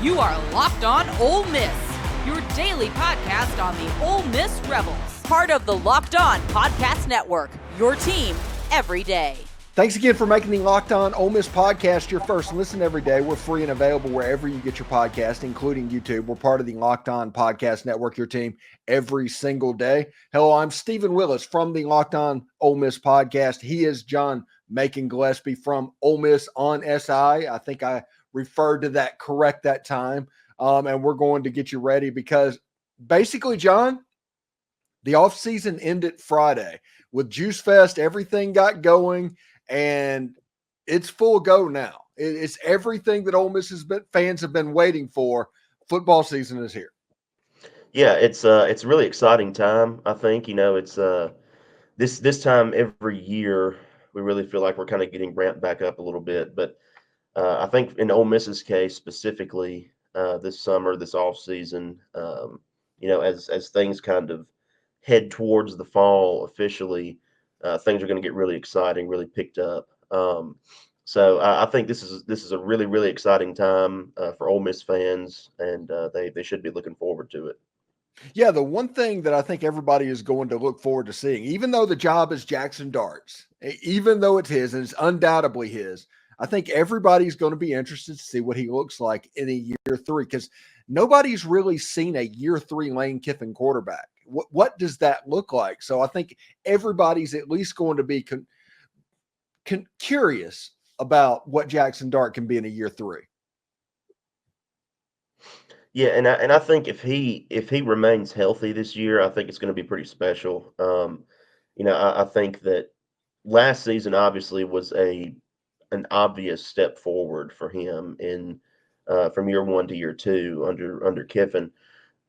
You are Locked On Ole Miss, your daily podcast on the Ole Miss Rebels. Part of the Locked On Podcast Network, your team every day. Thanks again for making the Locked On Ole Miss podcast your first listen every day. We're free and available wherever you get your podcast, including YouTube. We're part of the Locked On Podcast Network, your team every single day. Hello, I'm Steven Willis from the Locked On Ole Miss podcast. He is John Macon Gillespie from Ole Miss on SI. I think I referred to that correct that time. And we're going to get you ready because basically, John, the offseason ended Friday with Juice Fest. Everything got going, and it's full go now. It's everything that Ole Miss fans have been waiting for. Football season is here. Yeah, it's a really exciting time. I think it's this time every year we really feel like we're kind of getting ramped back up a little bit. But I think in Ole Miss's case specifically, this summer, this off season, as things kind of head towards the fall officially, things are going to get really exciting, really picked up. So I think this is a really, really exciting time for Ole Miss fans, and they should be looking forward to it. Yeah, the one thing that I think everybody is going to look forward to seeing, even though the job is Jaxson Dart's, even though it's his and it's undoubtedly his, I think everybody's going to be interested to see what he looks like in a year three, because nobody's really seen a year three Lane Kiffin quarterback. What does that look like? So I think everybody's at least going to be curious about what Jaxson Dart can be in a year three. Yeah, and I think if he remains healthy this year, I think it's going to be pretty special. I think that last season obviously was an obvious step forward for him in from year one to year two under Kiffin.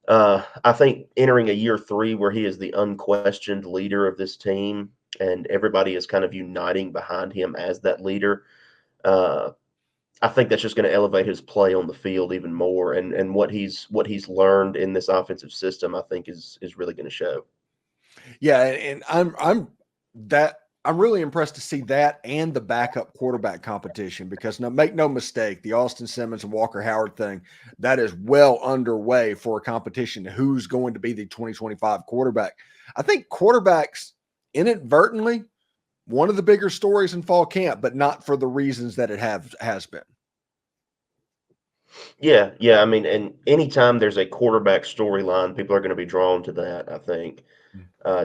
I think entering a year three where he is the unquestioned leader of this team and everybody is kind of uniting behind him as that leader. I think that's just going to elevate his play on the field even more, and what he's learned in this offensive system, I think is really going to show. Yeah, and I'm really impressed to see that and the backup quarterback competition, because now make no mistake, the Austin Simmons and Walker Howard thing, that is well underway for a competition. Who's going to be the 2025 quarterback? I think quarterbacks inadvertently one of the bigger stories in fall camp, but not for the reasons that it has been. Yeah. I mean, and anytime there's a quarterback storyline, people are going to be drawn to that, I think,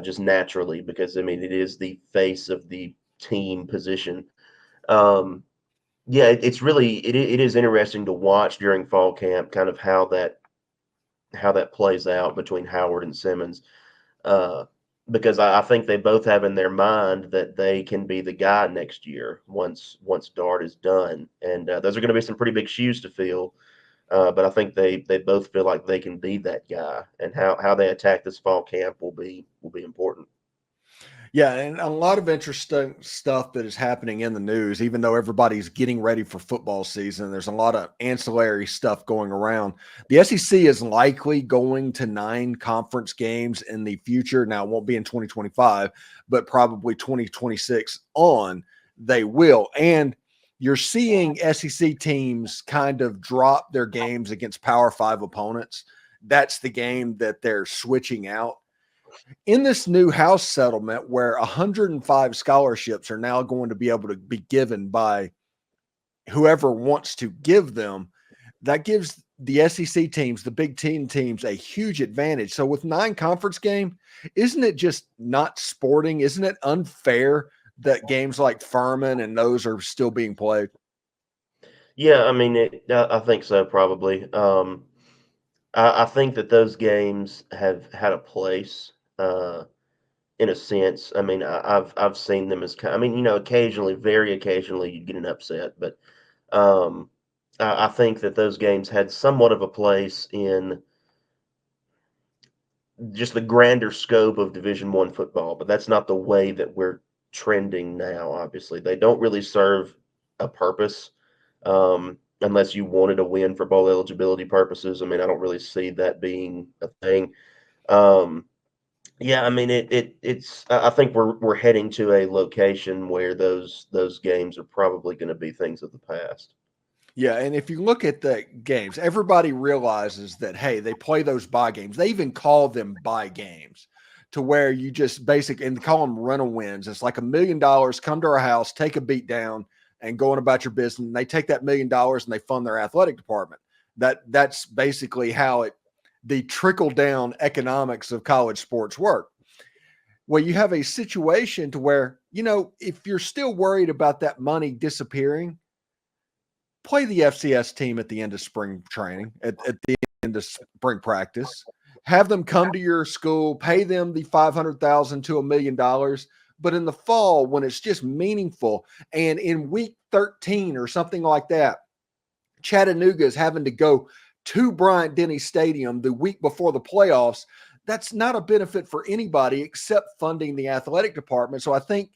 just naturally, because, I mean, it is the face of the team position. It's really, it is interesting to watch during fall camp, kind of how that plays out between Howard and Simmons. Because I think they both have in their mind that they can be the guy next year once Dart is done, and those are going to be some pretty big shoes to fill. But I think they both feel like they can be that guy, and how they attack this fall camp will be important. Yeah, and a lot of interesting stuff that is happening in the news, even though everybody's getting ready for football season. There's a lot of ancillary stuff going around. The SEC is likely going to 9 conference games in the future. Now, it won't be in 2025, but probably 2026 on, they will. And you're seeing SEC teams kind of drop their games against Power 5 opponents. That's the game that they're switching out. In this new House settlement where 105 scholarships are now going to be able to be given by whoever wants to give them, that gives the SEC teams, the Big Ten teams, a huge advantage. So with 9 conference game, isn't it just not sporting? Isn't it unfair that games like Furman and those are still being played? Yeah, I mean, I think so, probably. I think that those games have had a place. In a sense, I mean, I've seen them as I mean, occasionally, very occasionally, you get an upset, but I think that those games had somewhat of a place in just the grander scope of Division I football. But that's not the way that we're trending now. Obviously, they don't really serve a purpose unless you wanted a win for bowl eligibility purposes. I mean, I don't really see that being a thing. Yeah, I mean it's I think we're heading to a location where those games are probably going to be things of the past. Yeah, and if you look at the games, everybody realizes that, hey, they play those bye games. They even call them bye games to where you just and they call them rental wins. It's like $1 million, come to our house, take a beat down, and go on about your business. And they take that $1 million and they fund their athletic department. That's basically how the trickle down economics of college sports work. Well, you have a situation to where, if you're still worried about that money disappearing, play the FCS team at the end of spring training, at the end of spring practice. Have them come to your school, pay them the $500,000 to $1 million. But in the fall, when it's just meaningful, and in week 13 or something like that, Chattanooga is having to go to Bryant-Denny Stadium the week before the playoffs. That's not a benefit for anybody except funding the athletic department. So I think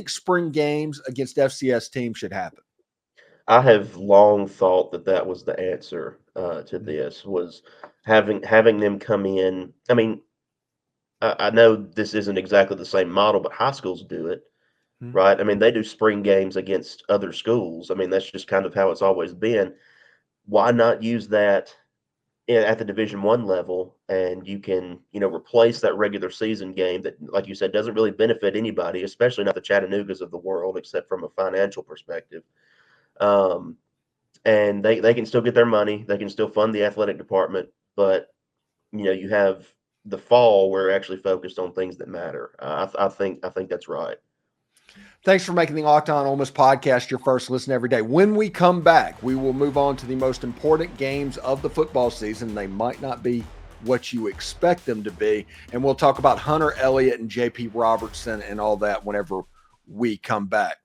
spring games against FCS teams should happen. I have long thought that was the answer to this, was having them come in. I mean, I know this isn't exactly the same model, but high schools do it, right? I mean, they do spring games against other schools. I mean, that's just kind of how it's always been. Why not use that at the Division I level, and you can, replace that regular season game that, like you said, doesn't really benefit anybody, especially not the Chattanoogas of the world, except from a financial perspective. And they can still get their money. They can still fund the athletic department, but you have the fall where we're actually focused on things that matter. I think that's right. Thanks for making the Locked On Ole Miss podcast your first listen every day. When we come back, we will move on to the most important games of the football season. They might not be what you expect them to be, and we'll talk about Hunter Elliott and J.P. Robertson and all that whenever we come back.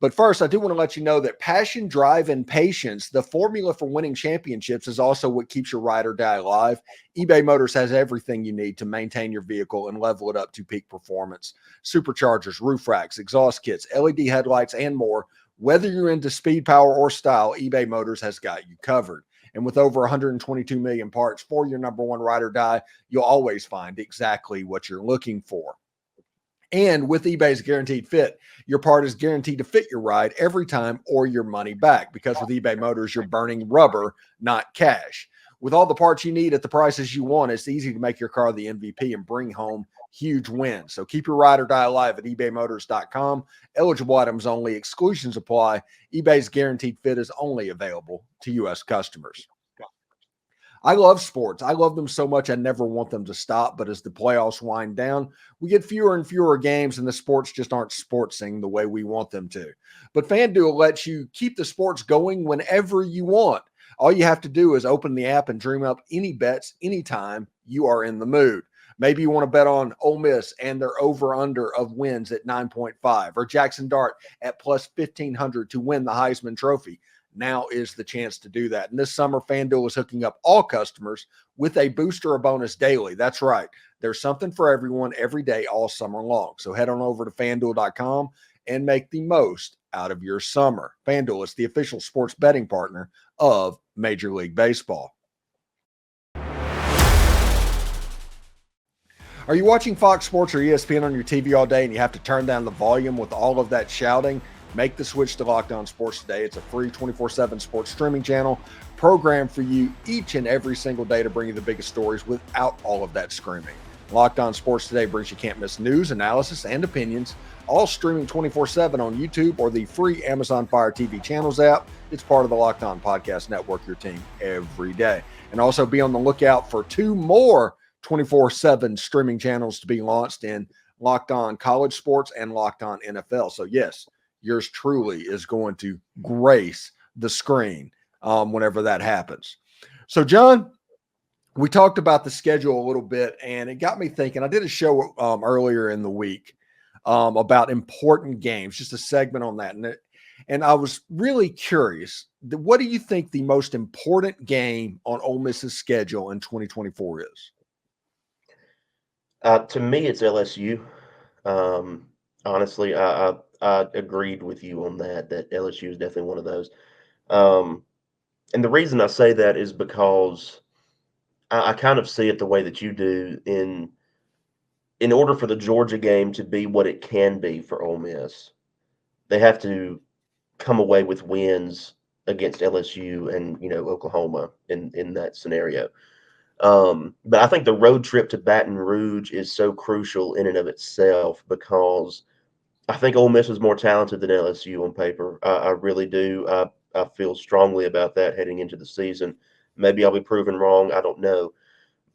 But first, I do want to let you know that passion, drive, and patience, the formula for winning championships, is also what keeps your ride or die alive. eBay Motors has everything you need to maintain your vehicle and level it up to peak performance. Superchargers, roof racks, exhaust kits, LED headlights, and more. Whether you're into speed, power, or style, eBay Motors has got you covered. And with over 122 million parts for your number one ride or die, you'll always find exactly what you're looking for. And with eBay's Guaranteed Fit, your part is guaranteed to fit your ride every time or your money back, because with eBay Motors, you're burning rubber, not cash. With all the parts you need at the prices you want, it's easy to make your car the MVP and bring home huge wins. So keep your ride or die alive at ebaymotors.com. Eligible items only. Exclusions apply. eBay's Guaranteed Fit is only available to U.S. customers. I love sports. I love them so much I never want them to stop. But as the playoffs wind down, we get fewer and fewer games, and the sports just aren't sportsing the way we want them to. But FanDuel lets you keep the sports going whenever you want. All you have to do is open the app and dream up any bets anytime you are in the mood. Maybe you want to bet on Ole Miss and their over-under of wins at 9.5, or Jaxson Dart at plus 1,500 to win the Heisman Trophy. Now is the chance to do that. And this summer, FanDuel is hooking up all customers with a booster or bonus daily. That's right. There's something for everyone every day all summer long. So head on over to FanDuel.com and make the most out of your summer. FanDuel is the official sports betting partner of Major League Baseball. Are you watching Fox Sports or ESPN on your TV all day and you have to turn down the volume with all of that shouting? Make the switch to Locked On Sports Today. It's a free 24/7 sports streaming channel programmed for you each and every single day to bring you the biggest stories without all of that screaming. Locked On Sports Today brings you can't miss news, analysis, and opinions, all streaming 24/7 on YouTube or the free Amazon Fire TV channels app. It's part of the Locked On Podcast Network, your team every day. And also be on the lookout for 2 more 24/7 streaming channels to be launched in Locked On College Sports and Locked On NFL. So yes, yours truly is going to grace the screen whenever that happens. So, John, we talked about the schedule a little bit, and it got me thinking. I did a show earlier in the week about important games, just a segment on that. And I was really curious, what do you think the most important game on Ole Miss's schedule in 2024 is? To me, it's LSU. Honestly, I agreed with you on that LSU is definitely one of those. And the reason I say that is because I kind of see it the way that you do. In order for the Georgia game to be what it can be for Ole Miss, they have to come away with wins against LSU and Oklahoma in that scenario. But I think the road trip to Baton Rouge is so crucial in and of itself because I think Ole Miss is more talented than LSU on paper. I really do. I feel strongly about that heading into the season. Maybe I'll be proven wrong. I don't know.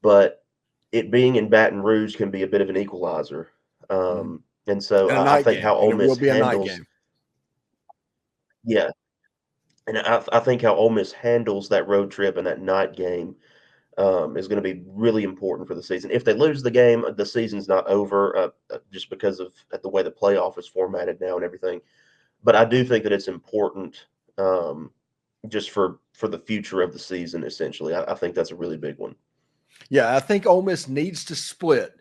But it being in Baton Rouge can be a bit of an equalizer. Mhm. And so And a I night think game, how and Ole it will Miss be a night handles, game. yeah, and I think how Ole Miss handles that road trip and that night game is going to be really important for the season. If they lose the game, the season's not over just because of the way the playoff is formatted now and everything. But I do think that it's important just for the future of the season, essentially. I think that's a really big one. Yeah, I think Ole Miss needs to split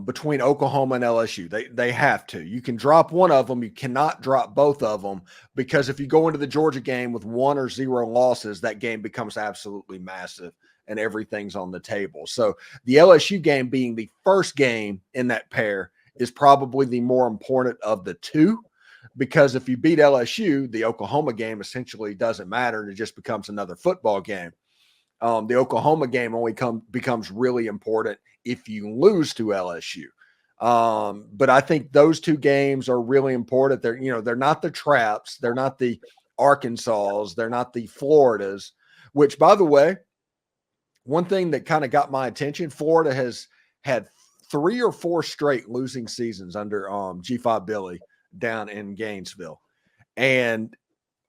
between Oklahoma and LSU. They have to. You can drop one of them. You cannot drop both of them because if you go into the Georgia game with 1 or 0 losses, that game becomes absolutely massive and everything's on the table. So the LSU game being the first game in that pair is probably the more important of the two because if you beat LSU, the Oklahoma game essentially doesn't matter and it just becomes another football game. The Oklahoma game only becomes really important if you lose to LSU. But I think those two games are really important. They're not the Traps, they're not the Arkansas, they're not the Floridas. Which, by the way, one thing that kind of got my attention: Florida has had 3 or 4 straight losing seasons under G5 Billy down in Gainesville, and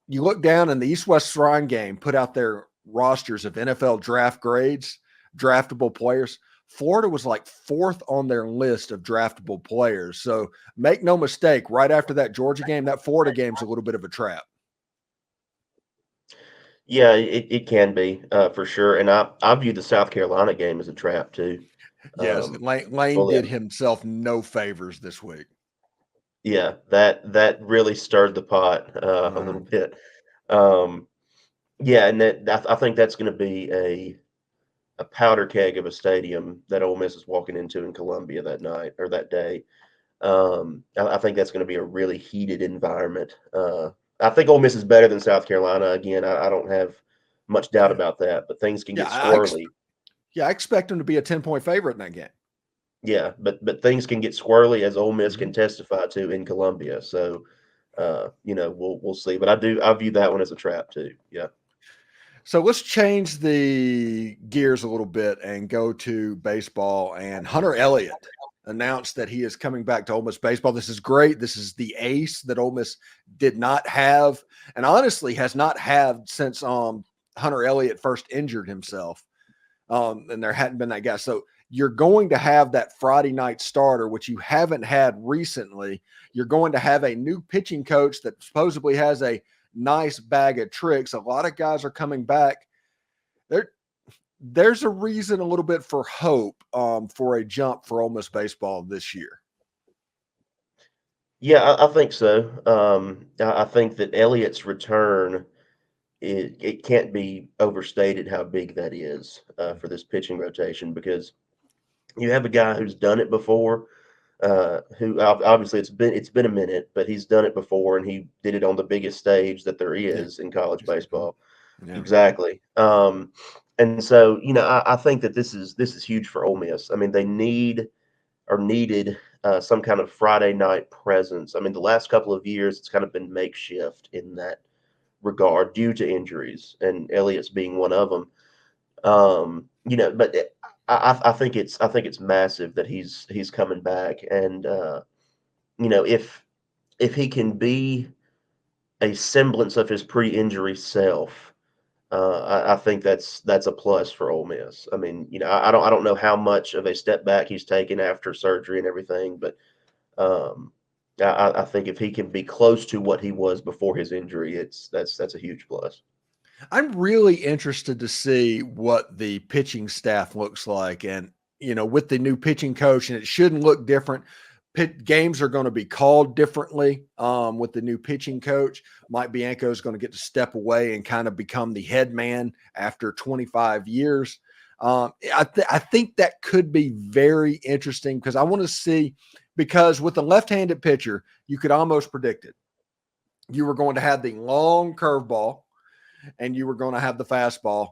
you look down in the East-West Shrine game, put out their rosters of NFL draft grades, draftable players. Florida was like 4th on their list of draftable players. So make no mistake, right after that Georgia game, that Florida game's a little bit of a trap. Yeah, it can be for sure. And I view the South Carolina game as a trap too. Yes, Lane Fully. did himself no favors this week. Yeah, that really stirred the pot a little bit. Um, yeah, and I think that's going to be a powder keg of a stadium that Ole Miss is walking into in Columbia that night or that day. I think that's going to be a really heated environment. I think Ole Miss is better than South Carolina. Again, I don't have much doubt about that, but things can Yeah, get squirrely. I expect them to be a 10-point favorite in that game. Yeah, but things can get squirrely as Ole Miss can Mhm. testify to in Columbia. So, we'll see. But I view that one as a trap too. Yeah. So let's change the gears a little bit and go to baseball. And Hunter Elliott announced that he is coming back to Ole Miss baseball. This is great. This is the ace that Ole Miss did not have, and honestly has not had since Hunter Elliott first injured himself. And there hadn't been that guy. So you're going to have that Friday night starter, which you haven't had recently. You're going to have a new pitching coach that supposedly has a nice bag of tricks. A lot of guys are coming back. There's a reason a little bit for hope for a jump for Ole Miss baseball this year. Yeah, I think so. I think that Elliott's return, it can't be overstated how big that is for this pitching rotation because you have a guy who's done it before. Who obviously it's been a minute, but he's done it before, and he did it on the biggest stage that there Yeah. is in college baseball. Yeah. Exactly. And so I think that this is huge for Ole Miss. I mean, they needed some kind of Friday night presence. I mean, the last couple of years it's kind of been makeshift in that regard due to injuries, and Elliott's being one of them. But I think it's massive that he's coming back, and if he can be a semblance of his pre-injury self, I think that's a plus for Ole Miss. I mean, I don't know how much of a step back he's taken after surgery and everything, but um, I think if he can be close to what he was before his injury, that's a huge plus. I'm really interested to see what the pitching staff looks like. And, with the new pitching coach, and it shouldn't look different. Games are going to be called differently with the new pitching coach. Mike Bianco is going to get to step away and kind of become the head man after 25 years. I think that could be very interesting because I want to see because with a left-handed pitcher, you could almost predict it. You were going to have the long curveball and you were going to have the fastball.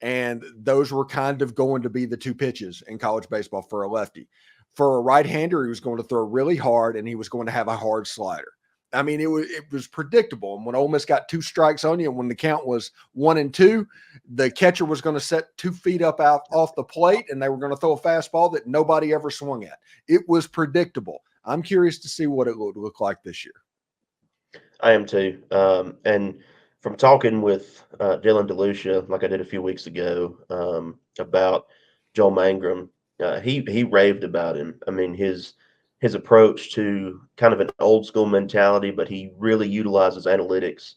And those were kind of going to be the two pitches in college baseball for a lefty. For a right-hander, he was going to throw really hard and he was going to have a hard slider. I mean, it was predictable. And when Ole Miss got 2 strikes on you, and when the count was 1-2, the catcher was going to set 2 feet up out off the plate, and they were going to throw a fastball that nobody ever swung at. It was predictable. I'm curious to see what it would look like this year. I am too. And from talking with Dylan DeLucia, like I did a few weeks ago, about Joel Mangrum, he raved about him. I mean, his approach to kind of an old school mentality, but he really utilizes analytics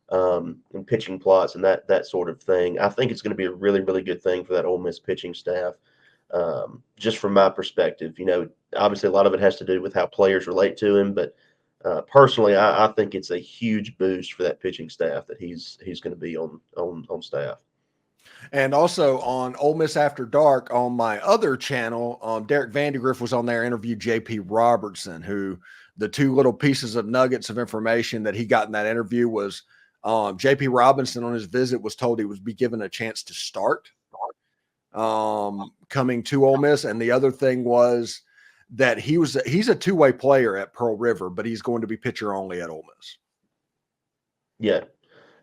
and pitching plots and that sort of thing. I think it's going to be a really, really good thing for that Ole Miss pitching staff. Just from my perspective, obviously a lot of it has to do with how players relate to him, but personally, I think it's a huge boost for that pitching staff that he's going to be on staff. And also on Ole Miss After Dark on my other channel, Derek Vandegrift was on there, interviewed J.P. Robertson, who the 2 little pieces of nuggets of information that he got in that interview was J.P. Robinson on his visit was told he would be given a chance to start coming to Ole Miss. And the other thing was that he's a 2-way player at Pearl River, but he's going to be pitcher only at Ole Miss. Yeah.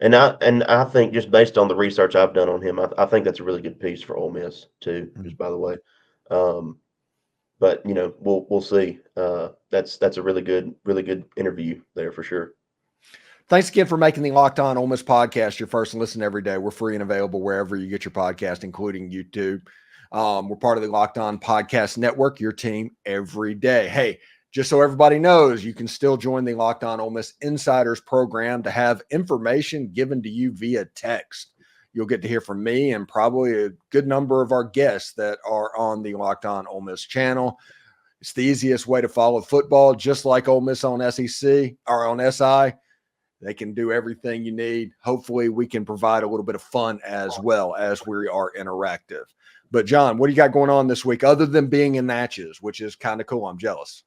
And I think just based on the research I've done on him, I think that's a really good piece for Ole Miss too. Just by the way, but we'll see. That's a really good interview there for sure. Thanks again for making the Locked On Ole Miss podcast your first listen every day. We're free and available wherever you get your podcast, including YouTube. We're part of the Locked On Podcast Network, your team every day. Hey, just so everybody knows, you can still join the Locked On Ole Miss Insiders program to have information given to you via text. You'll get to hear from me and probably a good number of our guests that are on the Locked On Ole Miss channel. It's the easiest way to follow football, just like Ole Miss on SEC or on SI. They can do everything you need. Hopefully, we can provide a little bit of fun as well as we are interactive. But, John, what do you got going on this week other than being in Natchez, which is kind of cool? I'm jealous.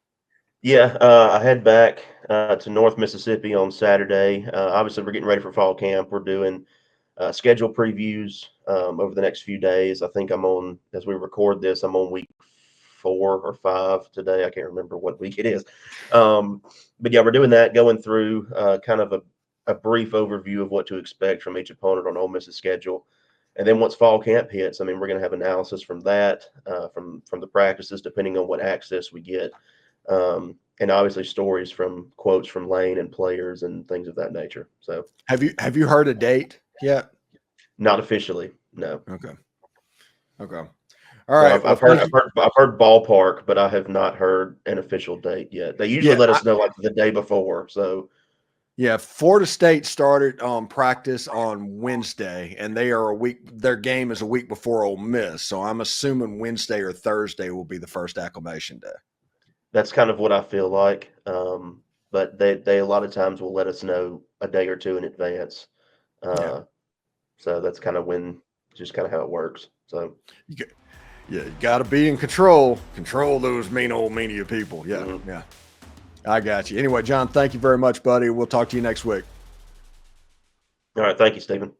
Yeah, I head back to North Mississippi on Saturday. Obviously, we're getting ready for fall camp. We're doing schedule previews over the next few days. I think as we record this, I'm on week 4 or 5 today. I can't remember what week it is. But yeah, we're doing that, going through kind of a brief overview of what to expect from each opponent on Ole Miss's schedule. And then once fall camp hits, we're going to have analysis from that, from the practices, depending on what access we get. And obviously stories from quotes from Lane and players and things of that nature. So have you heard a date yet? Not officially, no. Okay. All right. So I've heard ballpark, but I have not heard an official date yet. They usually let us know like the day before. So yeah, Florida State started practice on Wednesday, and they are their game is a week before Ole Miss. So I'm assuming Wednesday or Thursday will be the first acclimation day. That's kind of what I feel like. But they a lot of times will let us know a day or two in advance. So that's kind of how it works. So you got to be in control. Control those mean old media people. Yeah, mm-hmm. Yeah. I got you. Anyway, John, thank you very much, buddy. We'll talk to you next week. All right. Thank you, Stephen.